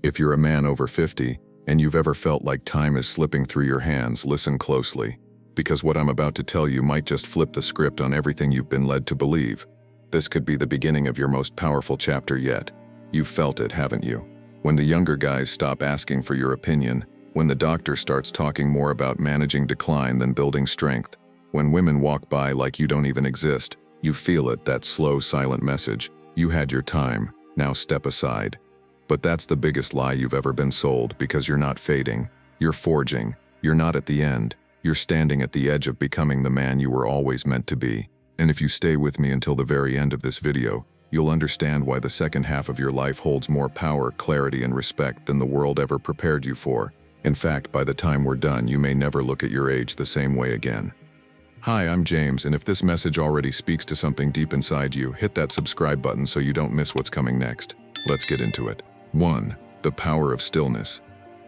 If you're a man over 50, and you've ever felt like time is slipping through your hands, listen closely. Because what I'm about to tell you might just flip the script on everything you've been led to believe. This could be the beginning of your most powerful chapter yet. You've felt it, haven't you? When the younger guys stop asking for your opinion, when the doctor starts talking more about managing decline than building strength, when women walk by like you don't even exist, you feel it, that slow, silent message. You had your time, now step aside. But that's the biggest lie you've ever been sold, because you're not fading. You're forging. You're not at the end. You're standing at the edge of becoming the man you were always meant to be. And if you stay with me until the very end of this video, you'll understand why the second half of your life holds more power, clarity, and respect than the world ever prepared you for. In fact, by the time we're done, you may never look at your age the same way again. Hi, I'm James, and if this message already speaks to something deep inside you, hit that subscribe button so you don't miss what's coming next. Let's get into it. 1. The power of stillness.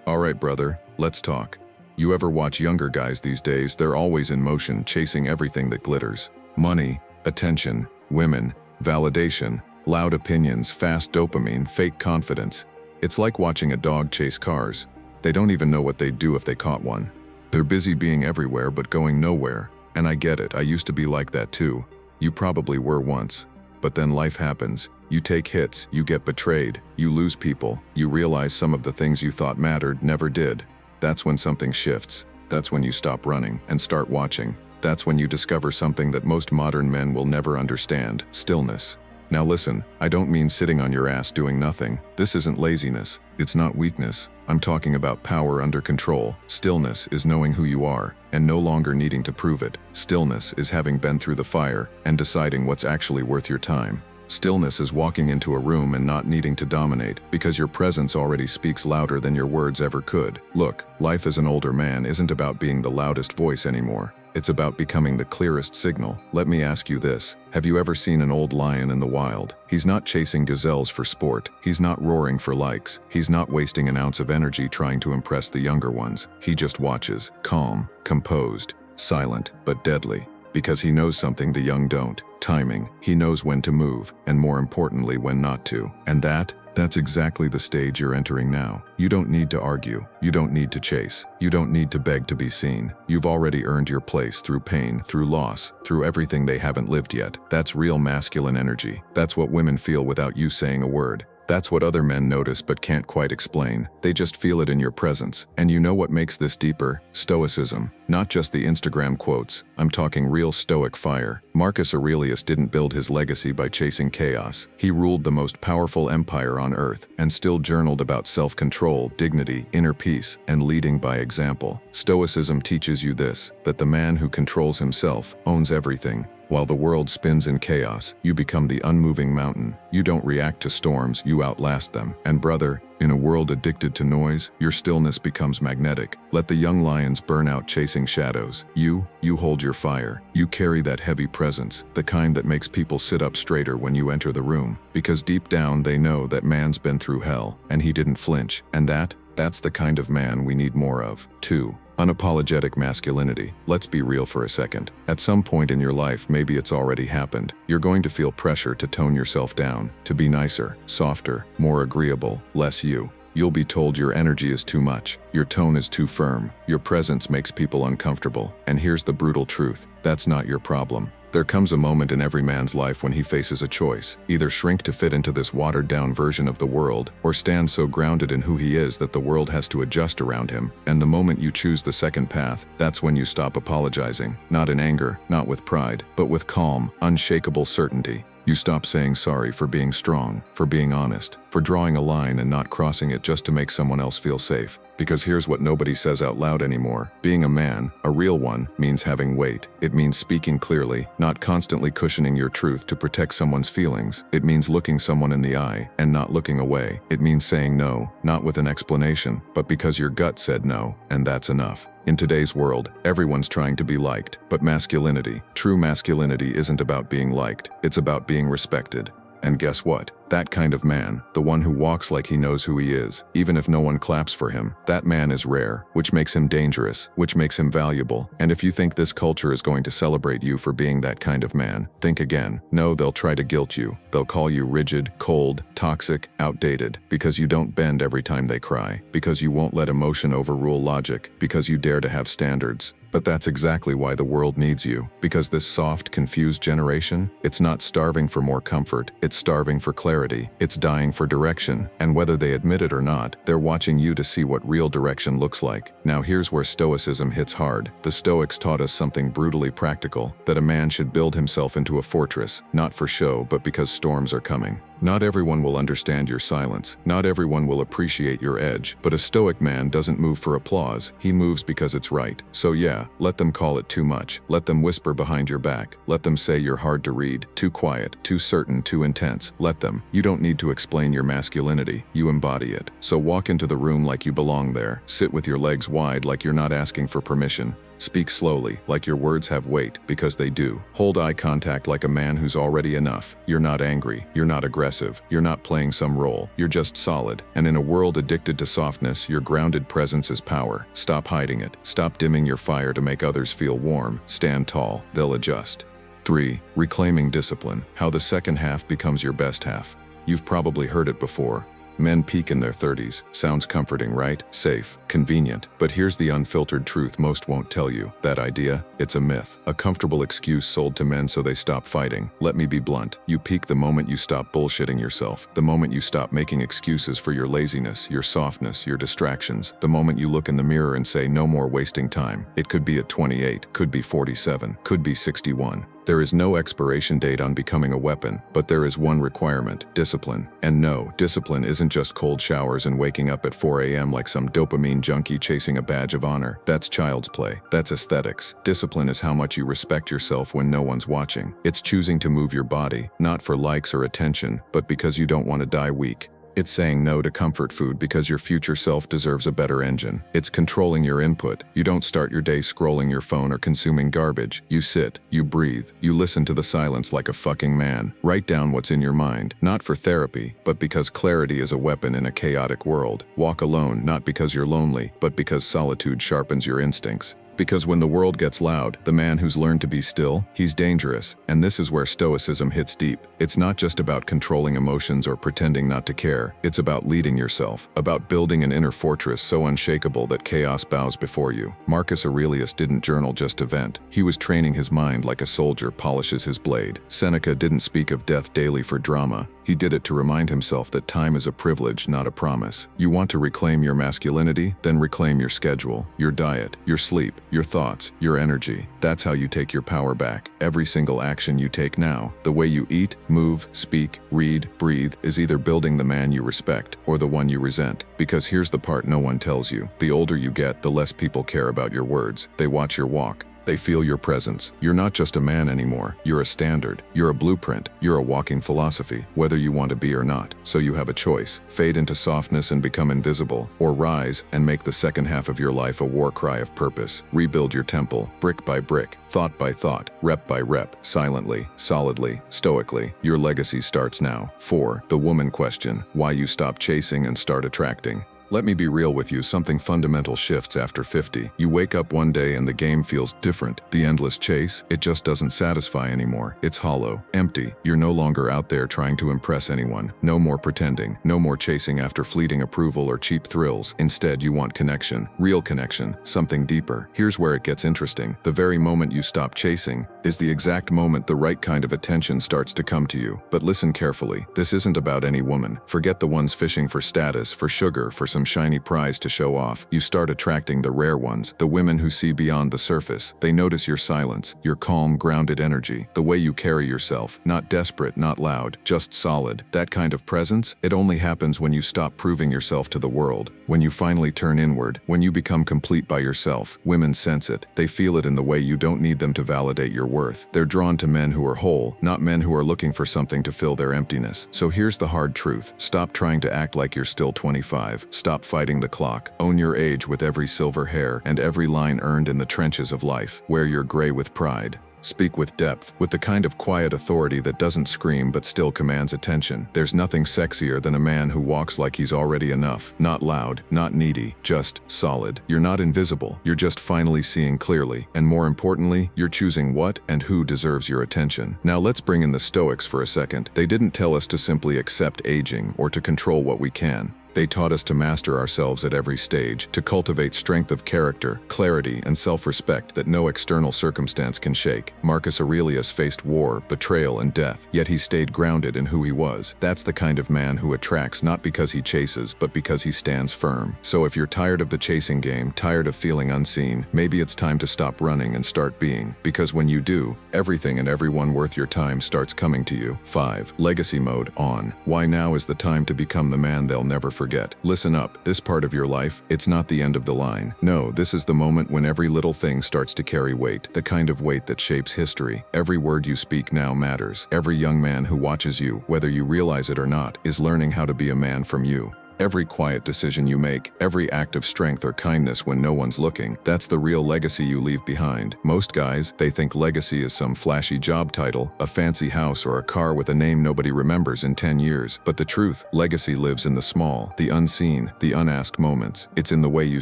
Alright, brother, let's talk. You ever watch younger guys these days? They're always in motion, chasing everything that glitters. Money, attention, women, validation, loud opinions, fast dopamine, fake confidence. It's like watching a dog chase cars. They don't even know what they'd do if they caught one. They're busy being everywhere but going nowhere. And I get it, I used to be like that too. You probably were once. But then life happens. You take hits, you get betrayed, you lose people, you realize some of the things you thought mattered never did. That's when something shifts. That's when you stop running and start watching. That's when you discover something that most modern men will never understand: stillness. Now listen, I don't mean sitting on your ass doing nothing. This isn't laziness. It's not weakness. I'm talking about power under control. Stillness is knowing who you are and no longer needing to prove it. Stillness is having been through the fire and deciding what's actually worth your time. Stillness is walking into a room and not needing to dominate, because your presence already speaks louder than your words ever could. Look, life as an older man isn't about being the loudest voice anymore. It's about becoming the clearest signal. Let me ask you this. Have you ever seen an old lion in the wild? He's not chasing gazelles for sport. He's not roaring for likes. He's not wasting an ounce of energy trying to impress the younger ones. He just watches, calm, composed, silent, but deadly. Because he knows something the young don't. Timing. He knows when to move, and more importantly, when not to. And that's exactly the stage you're entering now. You don't need to argue. You don't need to chase. You don't need to beg to be seen. You've already earned your place through pain, through loss, through everything they haven't lived yet. That's real masculine energy. That's what women feel without you saying a word. That's what other men notice but can't quite explain. They just feel it in your presence. And you know what makes this deeper? Stoicism. Not just the Instagram quotes. I'm talking real Stoic fire. Marcus Aurelius didn't build his legacy by chasing chaos. He ruled the most powerful empire on earth and still journaled about self-control, dignity, inner peace, and leading by example. Stoicism teaches you this, that the man who controls himself owns everything. While the world spins in chaos, you become the unmoving mountain. You don't react to storms, you outlast them. And brother, in a world addicted to noise, your stillness becomes magnetic. Let the young lions burn out chasing shadows. You hold your fire. You carry that heavy presence, the kind that makes people sit up straighter when you enter the room. Because deep down they know that man's been through hell, and he didn't flinch. And that's the kind of man we need more of. 2. Unapologetic masculinity. Let's be real for a second. At some point in your life, maybe it's already happened, you're going to feel pressure to tone yourself down, to be nicer, softer, more agreeable, less you. You'll be told your energy is too much, your tone is too firm, your presence makes people uncomfortable. And here's the brutal truth. That's not your problem. There comes a moment in every man's life when he faces a choice. Either shrink to fit into this watered-down version of the world, or stand so grounded in who he is that the world has to adjust around him. And the moment you choose the second path, that's when you stop apologizing. Not in anger, not with pride, but with calm, unshakable certainty. You stop saying sorry for being strong, for being honest, for drawing a line and not crossing it just to make someone else feel safe. Because here's what nobody says out loud anymore. Being a man, a real one, means having weight. It means speaking clearly, not constantly cushioning your truth to protect someone's feelings. It means looking someone in the eye and not looking away. It means saying no, not with an explanation, but because your gut said no, and that's enough. In today's world, everyone's trying to be liked, but masculinity, true masculinity, isn't about being liked, it's about being respected. And guess what? That kind of man, the one who walks like he knows who he is, even if no one claps for him, that man is rare, which makes him dangerous, which makes him valuable. And if you think this culture is going to celebrate you for being that kind of man, think again. No, they'll try to guilt you. They'll call you rigid, cold, toxic, outdated, because you don't bend every time they cry, because you won't let emotion overrule logic, because you dare to have standards. But that's exactly why the world needs you, because this soft, confused generation, it's not starving for more comfort, it's starving for clarity, it's dying for direction, and whether they admit it or not, they're watching you to see what real direction looks like. Now here's where Stoicism hits hard. The Stoics taught us something brutally practical, that a man should build himself into a fortress, not for show but because storms are coming. Not everyone will understand your silence, not everyone will appreciate your edge, but a Stoic man doesn't move for applause, he moves because it's right. So yeah, let them call it too much, let them whisper behind your back, let them say you're hard to read, too quiet, too certain, too intense, let them. You don't need to explain your masculinity, you embody it. So walk into the room like you belong there, sit with your legs wide like you're not asking for permission. Speak slowly, like your words have weight, because they do. Hold eye contact like a man who's already enough. You're not angry, you're not aggressive, you're not playing some role, you're just solid. And in a world addicted to softness, your grounded presence is power. Stop hiding it. Stop dimming your fire to make others feel warm. Stand tall, they'll adjust. 3. Reclaiming discipline. How the second half becomes your best half. You've probably heard it before. Men peak in their 30s. Sounds comforting, right? Safe, convenient. But here's the unfiltered truth most won't tell you. That idea, it's a myth. A comfortable excuse sold to men so they stop fighting. Let me be blunt. You peak the moment you stop bullshitting yourself. The moment you stop making excuses for your laziness, your softness, your distractions. The moment you look in the mirror and say no more wasting time. It could be at 28, could be 47, could be 61. There is no expiration date on becoming a weapon, but there is one requirement: discipline. And no, discipline isn't just cold showers and waking up at 4 a.m. like some dopamine junkie chasing a badge of honor. That's child's play. That's aesthetics. Discipline is how much you respect yourself when no one's watching. It's choosing to move your body, not for likes or attention, but because you don't want to die weak. It's saying no to comfort food because your future self deserves a better engine. It's controlling your input. You don't start your day scrolling your phone or consuming garbage. You sit, you breathe, you listen to the silence like a fucking man. Write down what's in your mind, not for therapy, but because clarity is a weapon in a chaotic world. Walk alone, not because you're lonely, but because solitude sharpens your instincts. Because when the world gets loud, the man who's learned to be still, he's dangerous. And this is where Stoicism hits deep. It's not just about controlling emotions or pretending not to care. It's about leading yourself, about building an inner fortress so unshakable that chaos bows before you. Marcus Aurelius didn't journal just to vent. He was training his mind like a soldier polishes his blade. Seneca didn't speak of death daily for drama. He did it to remind himself that time is a privilege, not a promise. You want to reclaim your masculinity? Then reclaim your schedule, your diet, your sleep, your thoughts, your energy. That's how you take your power back. Every single action you take now, the way you eat, move, speak, read, breathe, is either building the man you respect or the one you resent. Because here's the part no one tells you. The older you get, the less people care about your words. They watch your walk. They feel your presence. You're not just a man anymore. You're a standard. You're a blueprint. You're a walking philosophy, whether you want to be or not. So you have a choice. Fade into softness and become invisible, or rise and make the second half of your life a war cry of purpose. Rebuild your temple, brick by brick, thought by thought, rep by rep, silently, solidly, stoically. Your legacy starts now. 4. The woman question: why you stop chasing and start attracting. Let me be real with you, something fundamental shifts after 50. You wake up one day and the game feels different. The endless chase, it just doesn't satisfy anymore. It's hollow, empty. You're no longer out there trying to impress anyone. No more pretending. No more chasing after fleeting approval or cheap thrills. Instead, you want connection. Real connection. Something deeper. Here's where it gets interesting. The very moment you stop chasing is the exact moment the right kind of attention starts to come to you. But listen carefully. This isn't about any woman. Forget the ones fishing for status, for sugar, for some shiny prize to show off. You start attracting the rare ones, the women who see beyond the surface. They notice your silence, your calm, grounded energy, the way you carry yourself, not desperate, not loud, just solid. That kind of presence, it only happens when you stop proving yourself to the world. When you finally turn inward, when you become complete by yourself. Women sense it. They feel it in the way you don't need them to validate your worth. They're drawn to men who are whole, not men who are looking for something to fill their emptiness. So here's the hard truth. Stop trying to act like you're still 25. Stop fighting the clock. Own your age with every silver hair and every line earned in the trenches of life. Wear your gray with pride. Speak with depth, with the kind of quiet authority that doesn't scream but still commands attention. There's nothing sexier than a man who walks like he's already enough. Not loud, not needy, just solid. You're not invisible, you're just finally seeing clearly. And more importantly, you're choosing what and who deserves your attention. Now let's bring in the Stoics for a second. They didn't tell us to simply accept aging or to control what we can. They taught us to master ourselves at every stage, to cultivate strength of character, clarity, and self-respect that no external circumstance can shake. Marcus Aurelius faced war, betrayal, and death, yet he stayed grounded in who he was. That's the kind of man who attracts not because he chases, but because he stands firm. So if you're tired of the chasing game, tired of feeling unseen, maybe it's time to stop running and start being. Because when you do, everything and everyone worth your time starts coming to you. 5. Legacy mode on. Why now is the time to become the man they'll never forget. Listen up, this part of your life, it's not the end of the line. No, this is the moment when every little thing starts to carry weight, the kind of weight that shapes history. Every word you speak now matters. Every young man who watches you, whether you realize it or not, is learning how to be a man from you. Every quiet decision you make, every act of strength or kindness when no one's looking, that's the real legacy you leave behind. Most guys, they think legacy is some flashy job title, a fancy house or a car with a name nobody remembers in 10 years. But the truth, legacy lives in the small, the unseen, the unasked moments. It's in the way you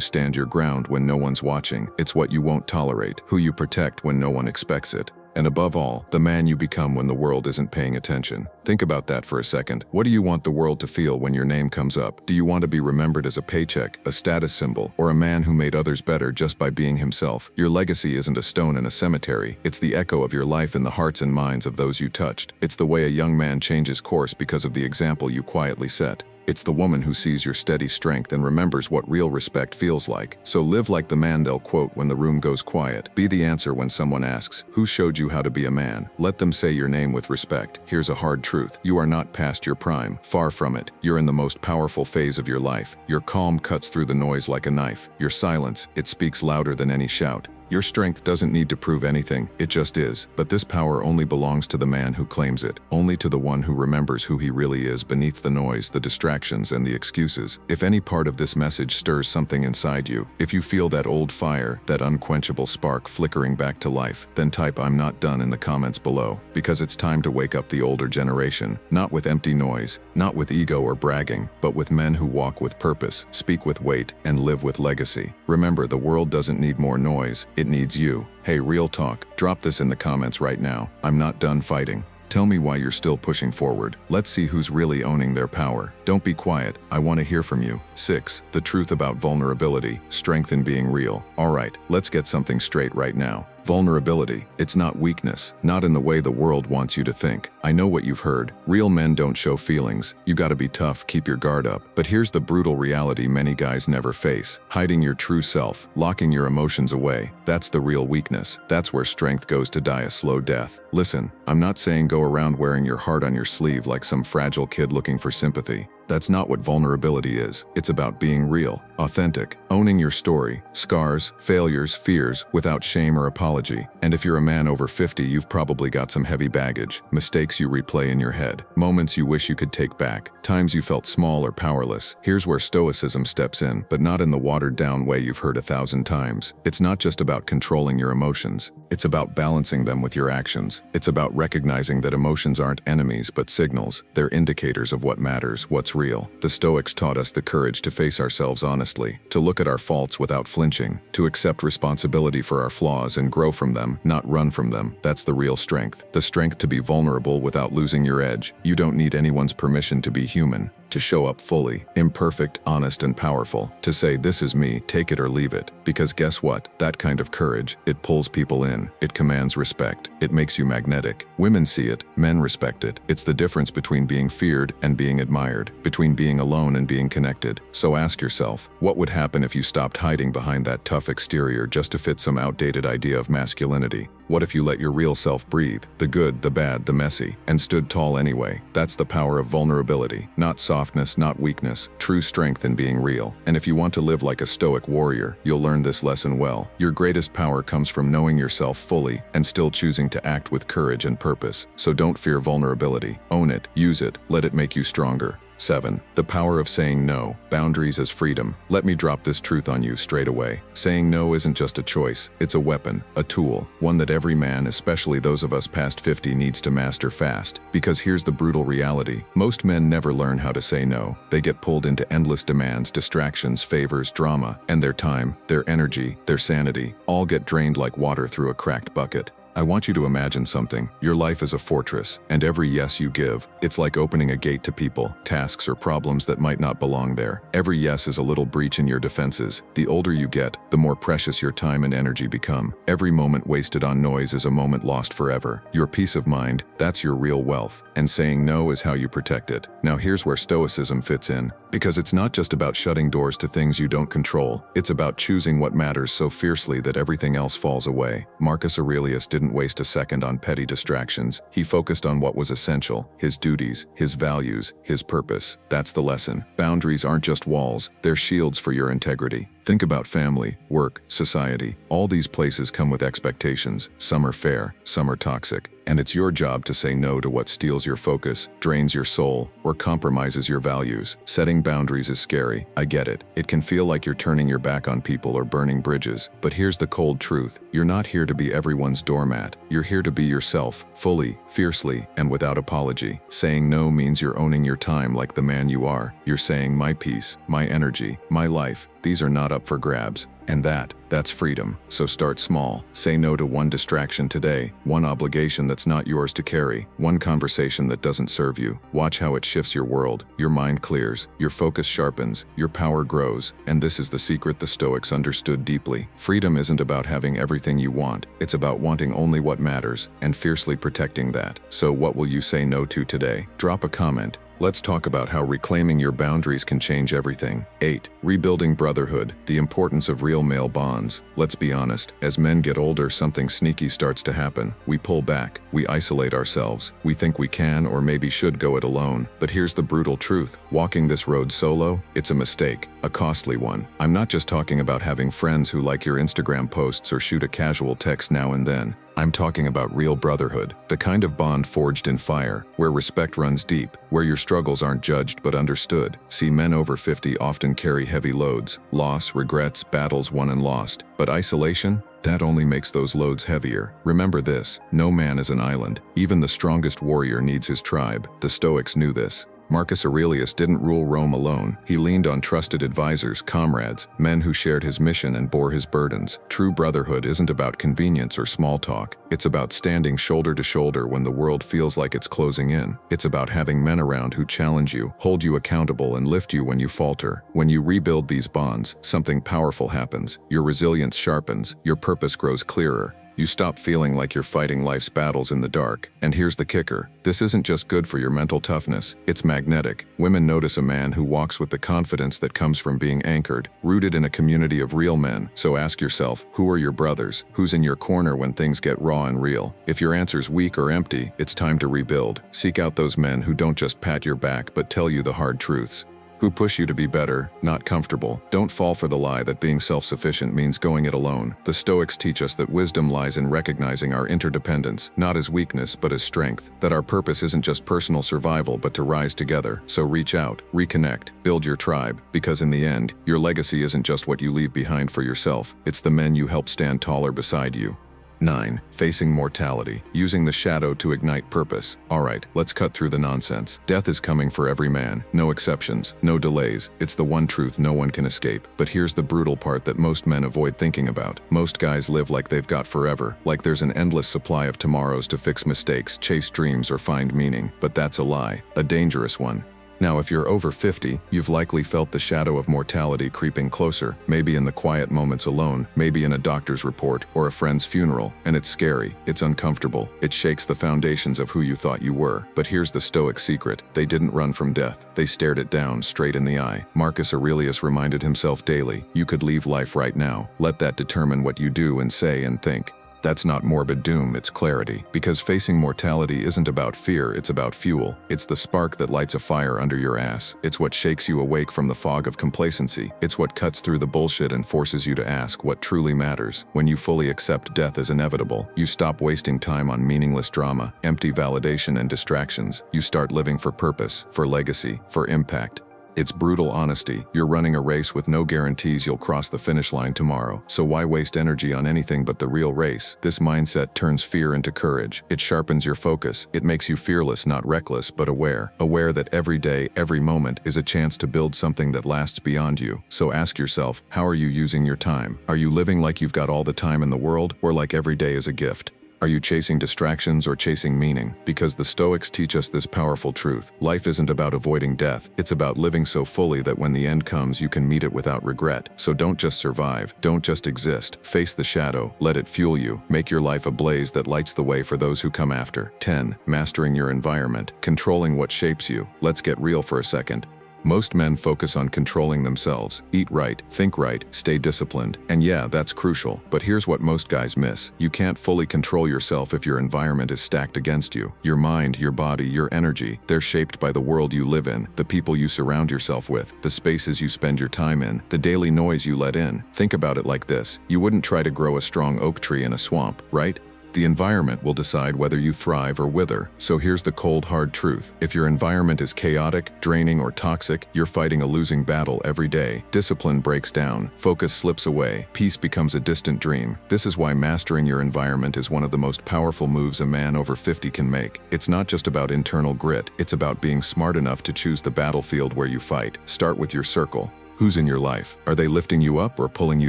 stand your ground when no one's watching. It's what you won't tolerate, who you protect when no one expects it. And above all, the man you become when the world isn't paying attention. Think about that for a second. What do you want the world to feel when your name comes up? Do you want to be remembered as a paycheck, a status symbol, or a man who made others better just by being himself? Your legacy isn't a stone in a cemetery. It's the echo of your life in the hearts and minds of those you touched. It's the way a young man changes course because of the example you quietly set. It's the woman who sees your steady strength and remembers what real respect feels like. So live like the man they'll quote when the room goes quiet. Be the answer when someone asks, "Who showed you how to be a man?" Let them say your name with respect. Here's a hard truth. You are not past your prime. Far from it. You're in the most powerful phase of your life. Your calm cuts through the noise like a knife. Your silence, it speaks louder than any shout. Your strength doesn't need to prove anything, it just is. But this power only belongs to the man who claims it, only to the one who remembers who he really is beneath the noise, the distractions, and the excuses. If any part of this message stirs something inside you, if you feel that old fire, that unquenchable spark flickering back to life, then type "I'm not done" in the comments below. Because it's time to wake up the older generation, not with empty noise, not with ego or bragging, but with men who walk with purpose, speak with weight, and live with legacy. Remember, the world doesn't need more noise. It needs you. Hey, real talk, drop this in the comments right now. I'm not done fighting. Tell me why you're still pushing forward. Let's see who's really owning their power. Don't be quiet. I want to hear from you. 6. The truth about vulnerability, strength in being real. Alright, let's get something straight right now. Vulnerability, it's not weakness, not in the way the world wants you to think. I know what you've heard. Real men don't show feelings. You gotta be tough, keep your guard up. But here's the brutal reality many guys never face. Hiding your true self, locking your emotions away. That's the real weakness. That's where strength goes to die a slow death. Listen, I'm not saying go around wearing your heart on your sleeve like some fragile kid looking for sympathy. That's not what vulnerability is. It's about being real, authentic, owning your story, scars, failures, fears, without shame or apology. And if you're a man over 50, you've probably got some heavy baggage, mistakes you replay in your head, moments you wish you could take back, times you felt small or powerless. Here's where Stoicism steps in, but not in the watered-down way you've heard 1,000 times. It's not just about controlling your emotions. It's about balancing them with your actions. It's about recognizing that emotions aren't enemies but signals. They're indicators of what matters, what's real. The Stoics taught us the courage to face ourselves honestly, to look at our faults without flinching, to accept responsibility for our flaws and grow from them, not run from them. That's the real strength. The strength to be vulnerable without losing your edge. You don't need anyone's permission to be human. To show up fully, imperfect, honest, and powerful. To say, "This is me, take it or leave it." Because guess what? That kind of courage, it pulls people in. It commands respect. It makes you magnetic. Women see it, men respect it. It's the difference between being feared and being admired, between being alone and being connected. So ask yourself, what would happen if you stopped hiding behind that tough exterior just to fit some outdated idea of masculinity? What if you let your real self breathe, the good, the bad, the messy, and stood tall anyway? That's the power of vulnerability. Not softness, not weakness, true strength in being real. And if you want to live like a stoic warrior, you'll learn this lesson well. Your greatest power comes from knowing yourself fully and still choosing to act with courage and purpose. So don't fear vulnerability. Own it, use it, let it make you stronger. 7. The power of saying no. Boundaries as freedom. Let me drop this truth on you straight away. Saying no isn't just a choice, it's a weapon, a tool, one that every man, especially those of us past 50, needs to master fast. Because here's the brutal reality. Most men never learn how to say no. They get pulled into endless demands, distractions, favors, drama, and their time, their energy, their sanity, all get drained like water through a cracked bucket. I want you to imagine something. Your life is a fortress, and every yes you give, it's like opening a gate to people, tasks, or problems that might not belong there. Every yes is a little breach in your defenses. The older you get, the more precious your time and energy become. Every moment wasted on noise is a moment lost forever. Your peace of mind, that's your real wealth, and saying no is how you protect it. Now here's where Stoicism fits in. Because it's not just about shutting doors to things you don't control, it's about choosing what matters so fiercely that everything else falls away. Marcus Aurelius didn't waste a second on petty distractions. He focused on what was essential, his duties, his values, his purpose. That's the lesson. Boundaries aren't just walls, they're shields for your integrity. Think about family, work, society. All these places come with expectations. Some are fair, some are toxic. And it's your job to say no to what steals your focus, drains your soul, or compromises your values. Setting boundaries is scary, I get it. It can feel like you're turning your back on people or burning bridges. But here's the cold truth. You're not here to be everyone's doormat. You're here to be yourself, fully, fiercely, and without apology. Saying no means you're owning your time like the man you are. You're saying my peace, my energy, my life. These are not up for grabs. And that's freedom. So start small. Say no to one distraction today, one obligation that's not yours to carry, one conversation that doesn't serve you. Watch how it shifts your world. Your mind clears, your focus sharpens, your power grows. And this is the secret the Stoics understood deeply. Freedom isn't about having everything you want. It's about wanting only what matters and fiercely protecting that. So what will you say no to today? Drop a comment. Let's talk about how reclaiming your boundaries can change everything. 8. Rebuilding brotherhood. The importance of real male bonds. Let's be honest, as men get older, something sneaky starts to happen. We pull back, we isolate ourselves. We think we can or maybe should go it alone. But here's the brutal truth. Walking this road solo, it's a mistake, a costly one. I'm not just talking about having friends who like your Instagram posts or shoot a casual text now and then. I'm talking about real brotherhood, the kind of bond forged in fire, where respect runs deep, where your struggles aren't judged but understood. See, men over 50 often carry heavy loads, loss, regrets, battles won and lost. But isolation? That only makes those loads heavier. Remember this, no man is an island. Even the strongest warrior needs his tribe. The Stoics knew this. Marcus Aurelius didn't rule Rome alone. He leaned on trusted advisors, comrades, men who shared his mission and bore his burdens. True brotherhood isn't about convenience or small talk. It's about standing shoulder to shoulder when the world feels like it's closing in. It's about having men around who challenge you, hold you accountable, and lift you when you falter. When you rebuild these bonds, something powerful happens. Your resilience sharpens, your purpose grows clearer. You stop feeling like you're fighting life's battles in the dark. And here's the kicker. This isn't just good for your mental toughness, it's magnetic. Women notice a man who walks with the confidence that comes from being anchored, rooted in a community of real men. So ask yourself, who are your brothers? Who's in your corner when things get raw and real? If your answer's weak or empty, it's time to rebuild. Seek out those men who don't just pat your back but tell you the hard truths. Who push you to be better, not comfortable. Don't fall for the lie that being self-sufficient means going it alone. The Stoics teach us that wisdom lies in recognizing our interdependence, not as weakness but as strength. That our purpose isn't just personal survival but to rise together. So reach out, reconnect, build your tribe, because in the end, your legacy isn't just what you leave behind for yourself, it's the men you help stand taller beside you. 9. Facing mortality. Using the shadow to ignite purpose. Alright, let's cut through the nonsense. Death is coming for every man. No exceptions, no delays. It's the one truth no one can escape. But here's the brutal part that most men avoid thinking about. Most guys live like they've got forever, like there's an endless supply of tomorrows to fix mistakes, chase dreams, or find meaning. But that's a lie, a dangerous one. Now, if you're over 50, you've likely felt the shadow of mortality creeping closer, maybe in the quiet moments alone, maybe in a doctor's report or a friend's funeral, and it's scary, it's uncomfortable, it shakes the foundations of who you thought you were. But here's the Stoic secret, they didn't run from death, they stared it down straight in the eye. Marcus Aurelius reminded himself daily, you could leave life right now, let that determine what you do and say and think. That's not morbid doom, it's clarity. Because facing mortality isn't about fear, it's about fuel. It's the spark that lights a fire under your ass. It's what shakes you awake from the fog of complacency. It's what cuts through the bullshit and forces you to ask what truly matters. When you fully accept death as inevitable, you stop wasting time on meaningless drama, empty validation and distractions. You start living for purpose, for legacy, for impact. It's brutal honesty. You're running a race with no guarantees you'll cross the finish line tomorrow. So why waste energy on anything but the real race? This mindset turns fear into courage. It sharpens your focus. It makes you fearless, not reckless, but aware. Aware that every day, every moment is a chance to build something that lasts beyond you. So ask yourself, how are you using your time? Are you living like you've got all the time in the world, or like every day is a gift? Are you chasing distractions or chasing meaning? Because the Stoics teach us this powerful truth. Life isn't about avoiding death. It's about living so fully that when the end comes, you can meet it without regret. So don't just survive. Don't just exist. Face the shadow. Let it fuel you. Make your life a blaze that lights the way for those who come after. 10. Mastering your environment. Controlling what shapes you. Let's get real for a second. Most men focus on controlling themselves. Eat right, think right, stay disciplined. And yeah, that's crucial. But here's what most guys miss. You can't fully control yourself if your environment is stacked against you. Your mind, your body, your energy, they're shaped by the world you live in, the people you surround yourself with, the spaces you spend your time in, the daily noise you let in. Think about it like this. You wouldn't try to grow a strong oak tree in a swamp, right? The environment will decide whether you thrive or wither. So here's the cold, hard truth. If your environment is chaotic, draining, or toxic, you're fighting a losing battle every day. Discipline breaks down, focus slips away, peace becomes a distant dream. This is why mastering your environment is one of the most powerful moves a man over 50 can make. It's not just about internal grit, it's about being smart enough to choose the battlefield where you fight. Start with your circle. Who's in your life? Are they lifting you up or pulling you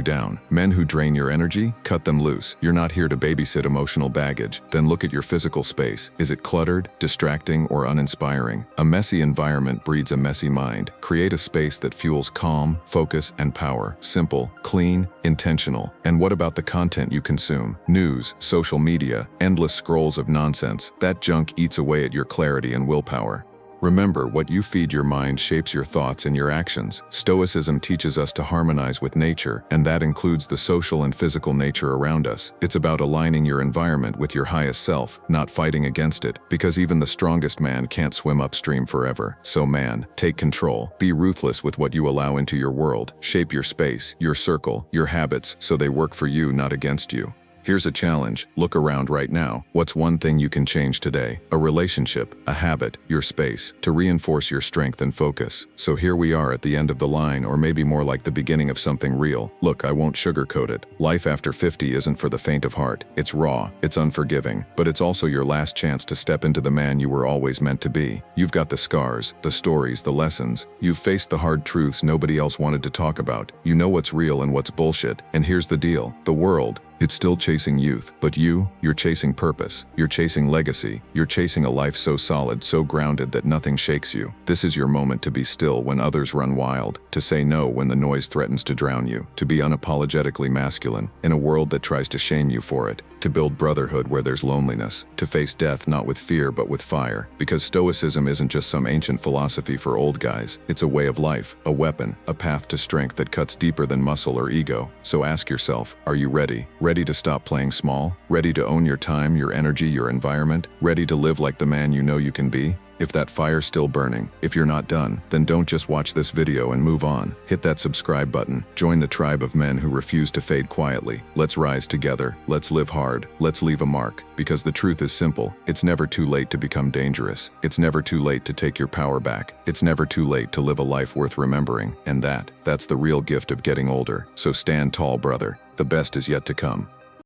down? Men who drain your energy? Cut them loose. You're not here to babysit emotional baggage. Then look at your physical space. Is it cluttered, distracting, or uninspiring? A messy environment breeds a messy mind. Create a space that fuels calm, focus, and power. Simple, clean, intentional. And what about the content you consume? News, social media, endless scrolls of nonsense. That junk eats away at your clarity and willpower. Remember, what you feed your mind shapes your thoughts and your actions. Stoicism teaches us to harmonize with nature, and that includes the social and physical nature around us. It's about aligning your environment with your highest self, not fighting against it, because even the strongest man can't swim upstream forever. So man, take control. Be ruthless with what you allow into your world. Shape your space, your circle, your habits, so they work for you, not against you. Here's a challenge. Look around right now. What's one thing you can change today? A relationship, a habit, your space, to reinforce your strength and focus. So here we are at the end of the line, or maybe more like the beginning of something real. Look, I won't sugarcoat it. Life after 50 isn't for the faint of heart. It's raw, it's unforgiving, but it's also your last chance to step into the man you were always meant to be. You've got the scars, the stories, the lessons. You've faced the hard truths nobody else wanted to talk about. You know what's real and what's bullshit. And here's the deal. The world, it's still chasing youth, but you're chasing purpose. You're chasing legacy. You're chasing a life so solid, so grounded that nothing shakes you. This is your moment to be still when others run wild, to say no when the noise threatens to drown you, to be unapologetically masculine in a world that tries to shame you for it, to build brotherhood where there's loneliness, to face death not with fear but with fire. Because Stoicism isn't just some ancient philosophy for old guys. It's a way of life, a weapon, a path to strength that cuts deeper than muscle or ego. So ask yourself, are you ready? Ready to stop playing small? Ready to own your time, your energy, your environment? Ready to live like the man you know you can be? If that fire's still burning, if you're not done, then don't just watch this video and move on. Hit that subscribe button. Join the tribe of men who refuse to fade quietly. Let's rise together. Let's live hard. Let's leave a mark. Because the truth is simple. It's never too late to become dangerous. It's never too late to take your power back. It's never too late to live a life worth remembering. And that's the real gift of getting older. So stand tall, brother. The best is yet to come.